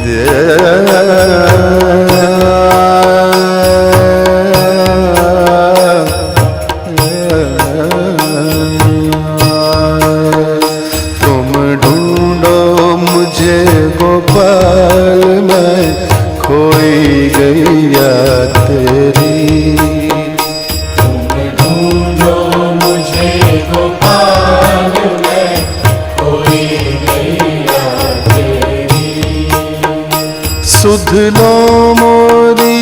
तुम ढूंढो मुझे गोपाल, मैं खोई गैया तेरी। तुम ढूंढो मुझे गोपाल, मैं खोई गैया तेरी। सुध लो मोरी